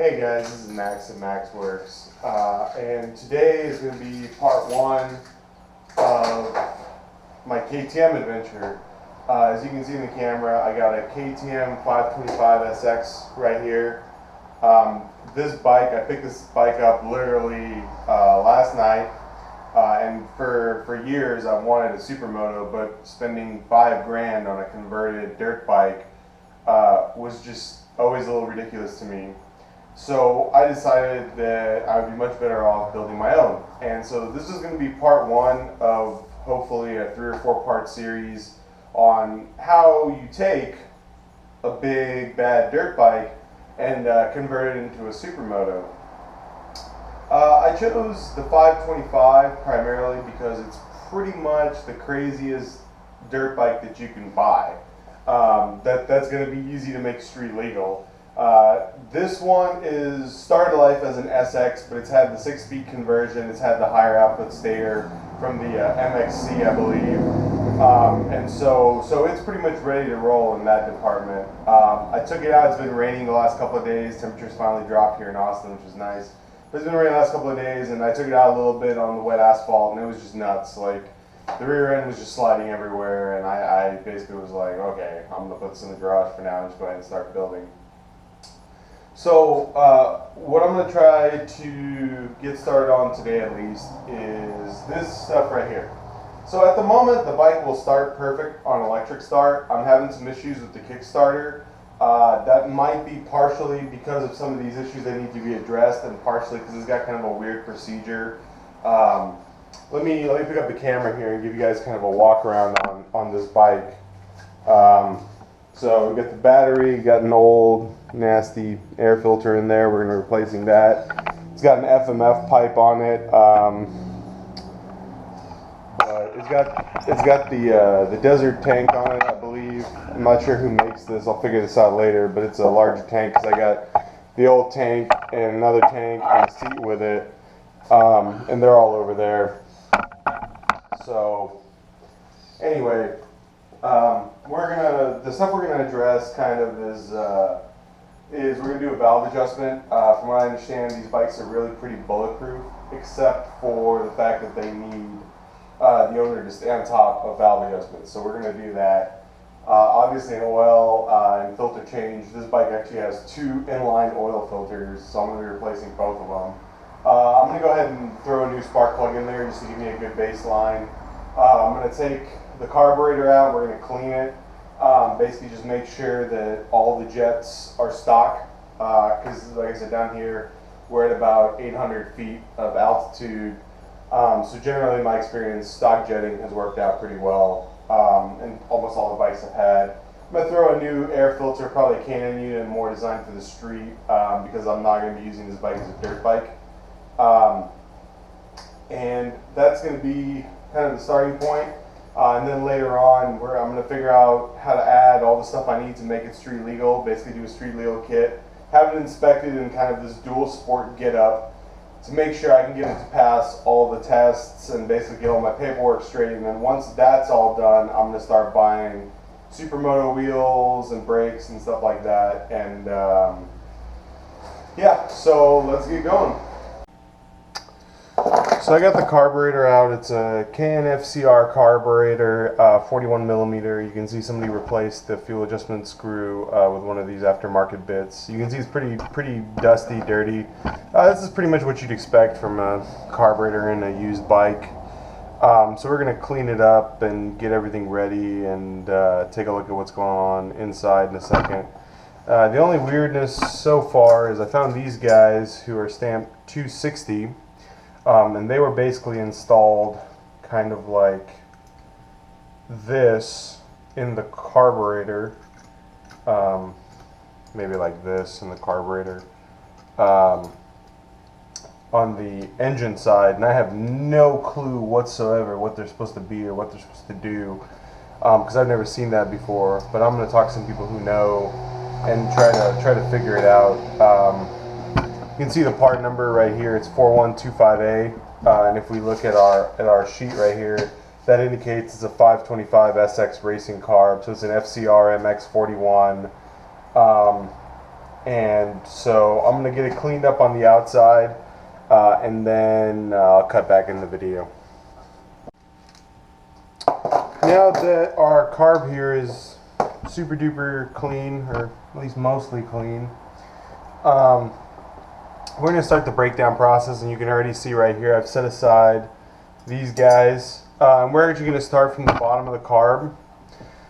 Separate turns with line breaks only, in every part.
Hey guys, this is Max at MaksWerks, and today is going to be part one of my KTM adventure. As you can see in the camera, I got a KTM 525SX right here. This bike, I picked this bike up literally last night, and for years I've wanted a Supermoto, but spending $5 grand on a converted dirt bike was just always a little ridiculous to me. So I decided that I would be much better off building my own. And so this is going to be part one of hopefully a 3 or 4 part series on how you take a big bad dirt bike and convert it into a Supermoto. I chose the 525 primarily because it's pretty much the craziest dirt bike that you can buy. That's going to be easy to make street legal. This one is started life as an SX, but it's had the 6-speed conversion. It's had the higher output stator from the MXC, I believe, and so it's pretty much ready to roll in that department. I took it out. It's been raining the last couple of days. Temperatures finally dropped here in Austin, which is nice. But it's been raining the last couple of days, and I took it out a little bit on the wet asphalt, and it was just nuts. Like, the rear end was just sliding everywhere, and I basically was like, okay, I'm gonna put this in the garage for now and just go ahead and start building. So what I'm going to try to get started on today at least is this stuff right here. So at the moment the bike will start perfect on electric start. I'm having some issues with the Kickstarter. That might be partially because of some of these issues that need to be addressed, and partially because it's got kind of a weird procedure. Let me pick up the camera here and give you guys kind of a walk around on this bike. So we got the battery, got an old nasty air filter in there. We're going to be replacing that. It's got an FMF pipe on it, but it's got the desert tank on it, I believe. I'm not sure who makes this. I'll figure this out later, but it's a larger tank because I got the old tank and another tank and a seat with it, and they're all over there. So anyway. The stuff we're gonna address kind of is we're gonna do a valve adjustment. From what I understand, these bikes are really pretty bulletproof, except for the fact that they need the owner to stay on top of valve adjustments. So we're gonna do that. Obviously, an oil and filter change. This bike actually has 2 inline oil filters, so I'm gonna be replacing both of them. I'm gonna go ahead and throw a new spark plug in there just to give me a good baseline. I'm gonna take the carburetor out. We're going to clean it. Basically just make sure that all the jets are stock, because like I said, down here we're at about 800 feet of altitude, so generally in my experience stock jetting has worked out pretty well, and almost all the bikes I've had. I'm going to throw a new air filter, probably a K&N unit, more designed for the street, because I'm not going to be using this bike as a dirt bike, and that's going to be kind of the starting point. And then later on, I'm going to figure out how to add all the stuff I need to make it street legal, basically do a street legal kit, have it inspected in kind of this dual sport get up to make sure I can get it to pass all the tests and basically get all my paperwork straight. And then once that's all done, I'm going to start buying Supermoto wheels and brakes and stuff like that. And yeah, so let's get going. So I got the carburetor out. It's a KNFCR carburetor, 41 millimeter. You can see somebody replaced the fuel adjustment screw with one of these aftermarket bits. You can see it's pretty dusty, dirty. This is pretty much what you'd expect from a carburetor in a used bike. So we're going to clean it up and get everything ready and take a look at what's going on inside in a second. The only weirdness so far is I found these guys who are stamped 260. And they were basically installed kind of like this in the carburetor, maybe like this in the carburetor, on the engine side, and I have no clue whatsoever what they're supposed to be or what they're supposed to do, because I've never seen that before. But I'm going to talk to some people who know and try to figure it out. You can see the part number right here. It's 4125A, and if we look at our sheet right here, that indicates it's a 525 SX racing carb. So it's an FCR MX41. and so I'm going to get it cleaned up on the outside, and then I'll cut back in the video. Now that our carb here is super duper clean, or at least mostly clean, we're going to start the breakdown process, and you can already see right here I've set aside these guys. We're actually going to start from the bottom of the carb.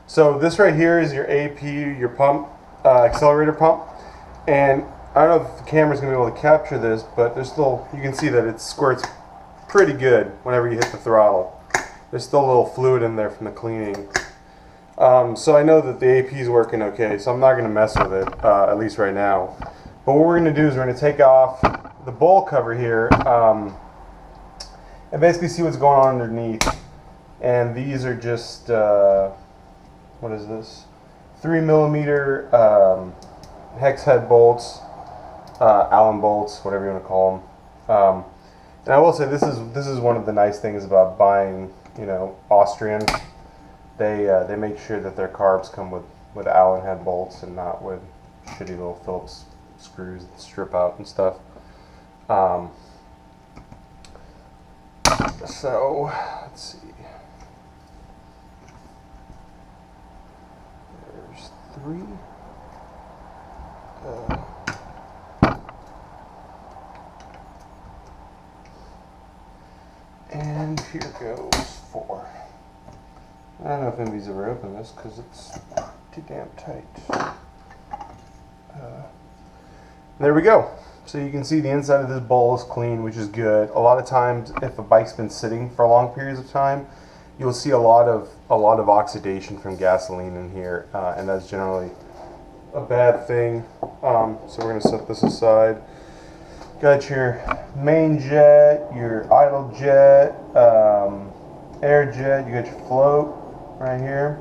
So this right here is your AP, your pump, accelerator pump, and I don't know if the camera's going to be able to capture this, but there's still, you can see that it squirts pretty good whenever you hit the throttle. There's still a little fluid in there from the cleaning. So I know that the AP is working okay, so I'm not going to mess with it, at least right now. But what we're going to do is we're going to take off the bowl cover here and basically see what's going on underneath. And these are just, what is this? 3mm hex head bolts, Allen bolts, whatever you want to call them. And I will say this is one of the nice things about buying, you know, Austrian. They make sure that their carbs come with Allen head bolts and not with shitty little Phillips screws that strip out and stuff. So let's see. There's 3. And here goes 4. I don't know if anybody's ever opened this because it's too damn tight. There we go. So you can see the inside of this bowl is clean, which is good. A lot of times, if a bike's been sitting for long periods of time, you'll see a lot of oxidation from gasoline in here, and that's generally a bad thing. So we're going to set this aside. Got your main jet, your idle jet, air jet. You got your float right here.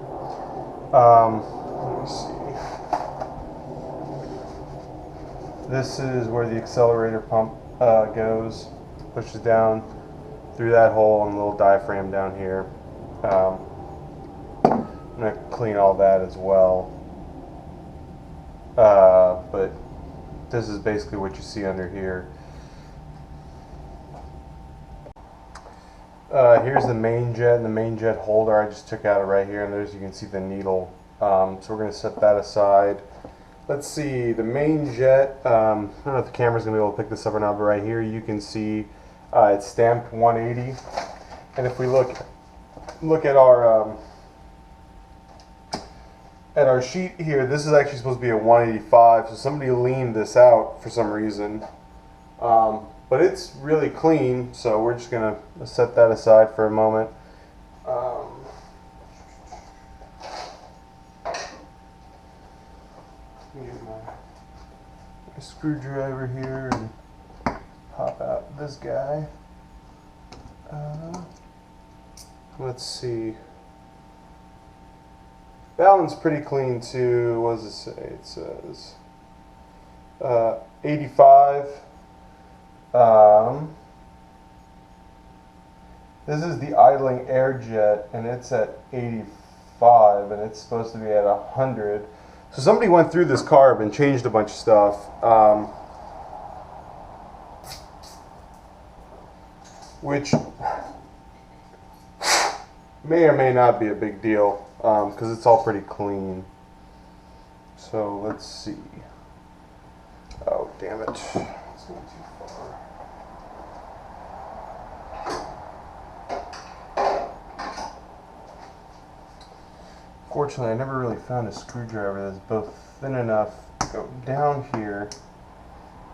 Let me see. This is where the accelerator pump goes. Pushes down through that hole and the little diaphragm down here. I'm going to clean all that as well. But this is basically what you see under here. Here's the main jet and the main jet holder. I just took out right here, and there's, you can see the needle. So we're going to set that aside. Let's see, the main jet, I don't know if the camera's going to be able to pick this up or not, but right here you can see it's stamped 180. And if we look at our sheet here, this is actually supposed to be a 185, so somebody leaned this out for some reason. But it's really clean, so we're just going to set that aside for a moment. Get my screwdriver here and pop out this guy. Let's see. That one's pretty clean too. What does it say? It says 85. This is the idling air jet, and it's at 85, and it's supposed to be at 100. So somebody went through this carb and changed a bunch of stuff. Which may or may not be a big deal, because it's all pretty clean. So let's see. Oh, damn it. It's going too far. Fortunately, I never really found a screwdriver that's both thin enough to go down here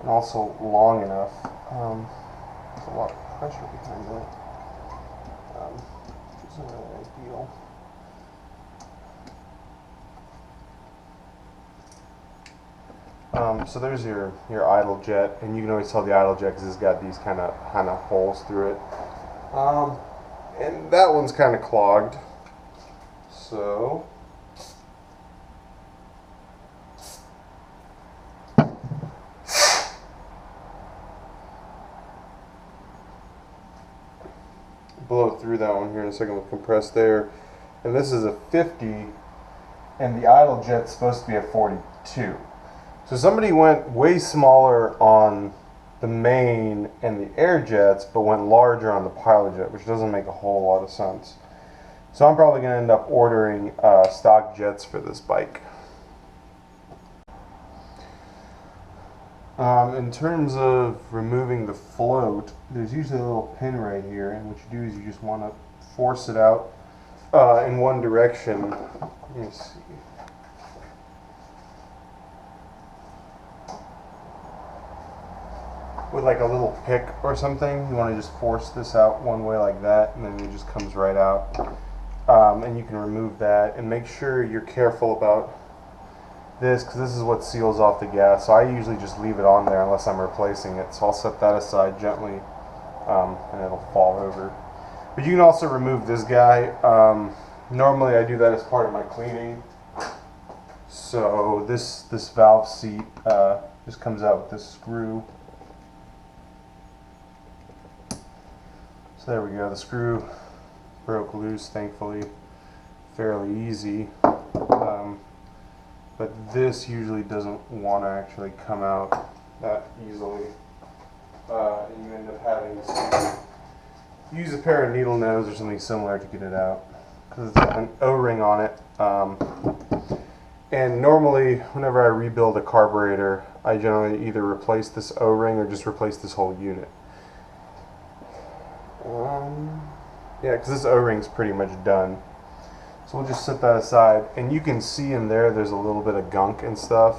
and also long enough. There's a lot of pressure behind that, which isn't really ideal. So there's your idle jet, and you can always tell the idle jet because it's got these kind of holes through it. And that one's kind of clogged. So blow through that one here in a second with compressed air. And this is a 50, and the idle jet's supposed to be a 42. So somebody went way smaller on the main and the air jets, but went larger on the pilot jet, which doesn't make a whole lot of sense. So I'm probably going to end up ordering stock jets for this bike. In terms of removing the float, there's usually a little pin right here, and what you do is you just want to force it out in one direction. Let me see. With like a little pick or something, you want to just force this out one way like that, and then it just comes right out. And you can remove that, and make sure you're careful about this, because this is what seals off the gas. So I usually just leave it on there unless I'm replacing it. So I'll set that aside gently, and it'll fall over. But you can also remove this guy. Normally I do that as part of my cleaning. So this valve seat just comes out with this screw. So there we go. The screw broke loose, thankfully, fairly easy. But this usually doesn't want to actually come out that easily. And you end up having to use a pair of needle nose or something similar to get it out, because it's got an O-ring on it. And normally, whenever I rebuild a carburetor, I generally either replace this O-ring or just replace this whole unit. Yeah, because this O-ring's pretty much done. So we'll just set that aside, and you can see in there there's a little bit of gunk and stuff.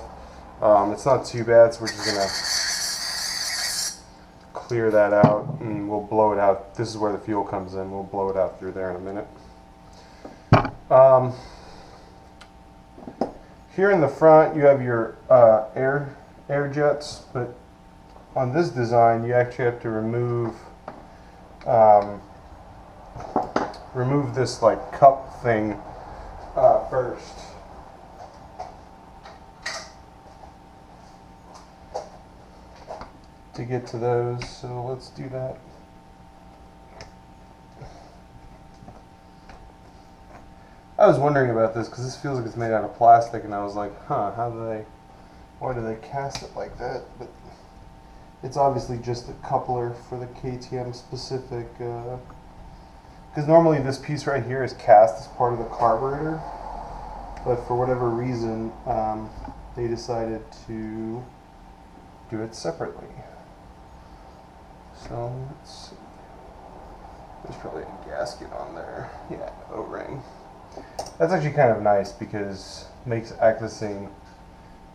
It's not too bad, so we're just gonna clear that out, and we'll blow it out. This is where the fuel comes in. We'll blow it out through there in a minute. Here in the front you have your air jets, but on this design you actually have to remove this like cup thing first. To get to those, so let's do that. I was wondering about this because this feels like it's made out of plastic, and I was like, huh, why do they cast it like that? But it's obviously just a coupler for the KTM specific, because normally this piece right here is cast as part of the carburetor, but for whatever reason they decided to do it separately. So let's see. There's probably a gasket on there. Yeah, O-ring. That's actually kind of nice because it makes accessing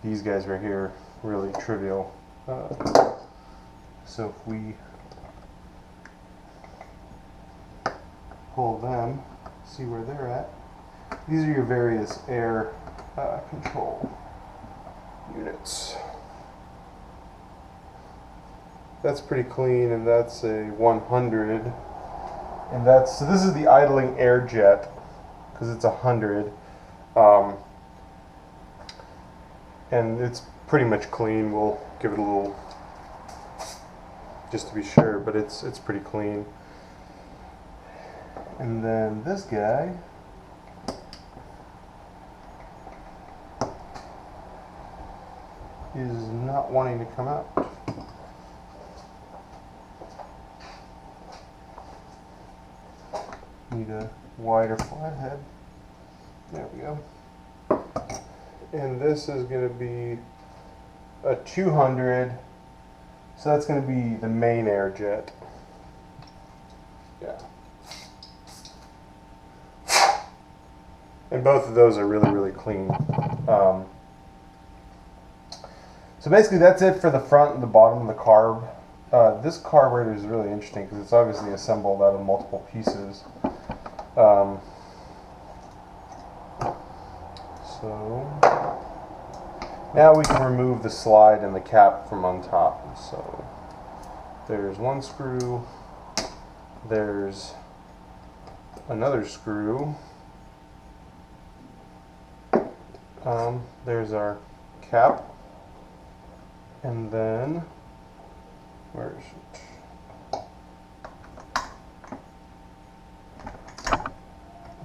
these guys right here really trivial. So if we pull them, see where they're at. These are your various air control units. That's pretty clean, and that's a 100. And that's, so this is the idling air jet, because it's 100. And it's pretty much clean. We'll give it a little, just to be sure, but it's pretty clean. And then this guy is not wanting to come out. Need a wider flathead. There we go. And this is going to be a 200, so that's going to be the main air jet. Yeah. And both of those are really, really clean. So basically that's it for the front and the bottom of the carb. This carburetor is really interesting because it's obviously assembled out of multiple pieces. So now we can remove the slide and the cap from on top. So there's one screw, there's another screw, there's our cap, and then where is it?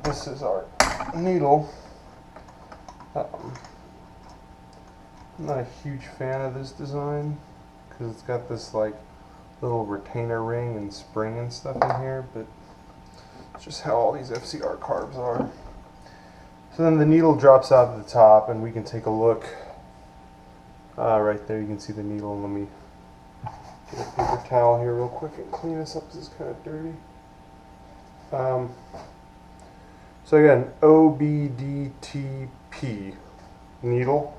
This is our needle. I'm not a huge fan of this design because it's got this like little retainer ring and spring and stuff in here, but it's just how all these FCR carbs are. So then the needle drops out at the top, and we can take a look. Right there, you can see the needle. Let me get a paper towel here real quick and clean this up because it's kind of dirty. So again, OBDTP needle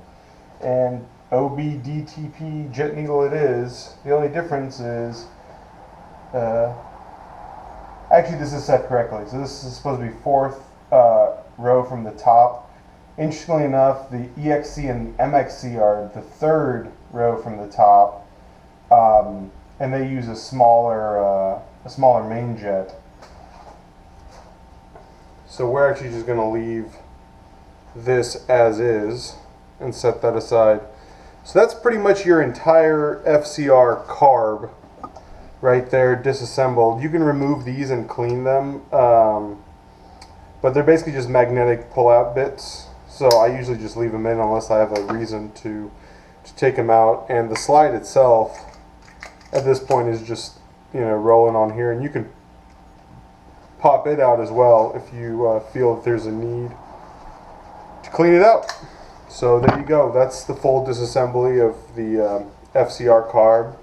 and OBDTP jet needle it is. The only difference is, actually this is set correctly. So this is supposed to be fourth row from the top. Interestingly enough, the EXC and MXC are the third row from the top, and they use a smaller main jet. So we're actually just going to leave this as is and set that aside. So that's pretty much your entire FCR carb right there, disassembled. You can remove these and clean them, but they're basically just magnetic pull-out bits. So I usually just leave them in unless I have a reason to take them out. And the slide itself at this point is just, you know, rolling on here, and you can pop it out as well if you feel that there's a need to clean it out. So there you go. That's the full disassembly of the FCR carb.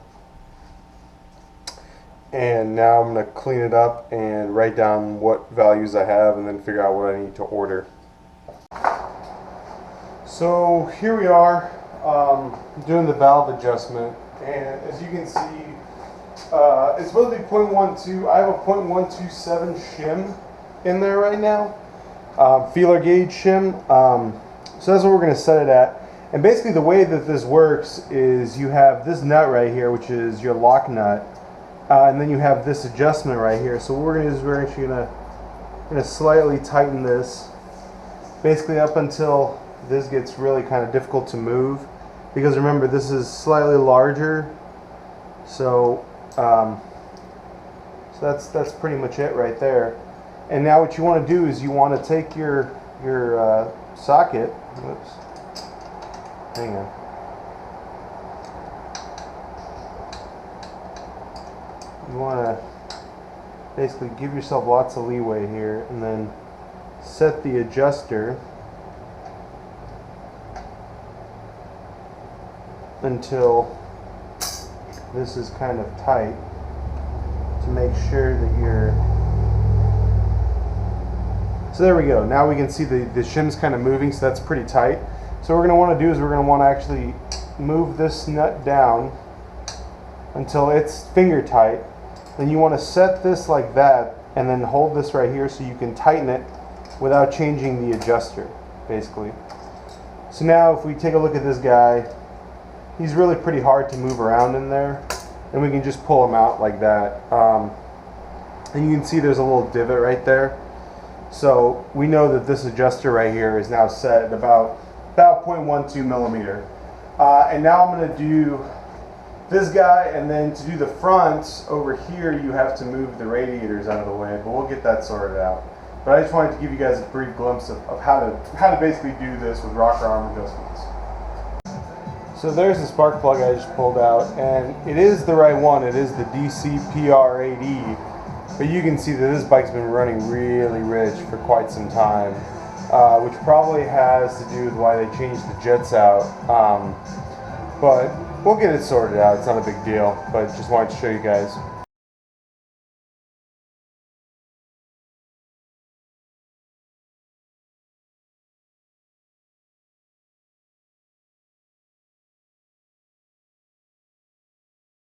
And now I'm going to clean it up and write down what values I have and then figure out what I need to order. So here we are doing the valve adjustment, and as you can see, it's supposed to be 0.12. I have a 0.127 shim in there right now, feeler gauge shim. So that's what we're going to set it at. And basically the way that this works is you have this nut right here, which is your lock nut, and then you have this adjustment right here. So what we're going to do is we're actually going to slightly tighten this, basically up until this gets really kind of difficult to move, because remember this is slightly larger. So that's pretty much it right there. And now what you want to do is you want to take your socket. Whoops. Hang on. You want to basically give yourself lots of leeway here, and then set the adjuster until this is kind of tight, to make sure that you're... So there we go. Now we can see the shim's kind of moving, so that's pretty tight. So what we're going to want to do is we're going to want to actually move this nut down until it's finger tight. Then you want to set this like that, and then hold this right here so you can tighten it without changing the adjuster, basically. So now if we take a look at this guy, he's really pretty hard to move around in there, and we can just pull him out like that. And you can see there's a little divot right there. So we know that this adjuster right here is now set at about 0.12 millimeter. And now I'm going to do this guy, and then to do the fronts over here you have to move the radiators out of the way, but we'll get that sorted out. But I just wanted to give you guys a brief glimpse of how to basically do this with rocker arm adjustments. So there's the spark plug I just pulled out, and it is the right one. It is the DC PR8E, but you can see that this bike's been running really rich for quite some time, which probably has to do with why they changed the jets out. But we'll get it sorted out. It's not a big deal, but just wanted to show you guys.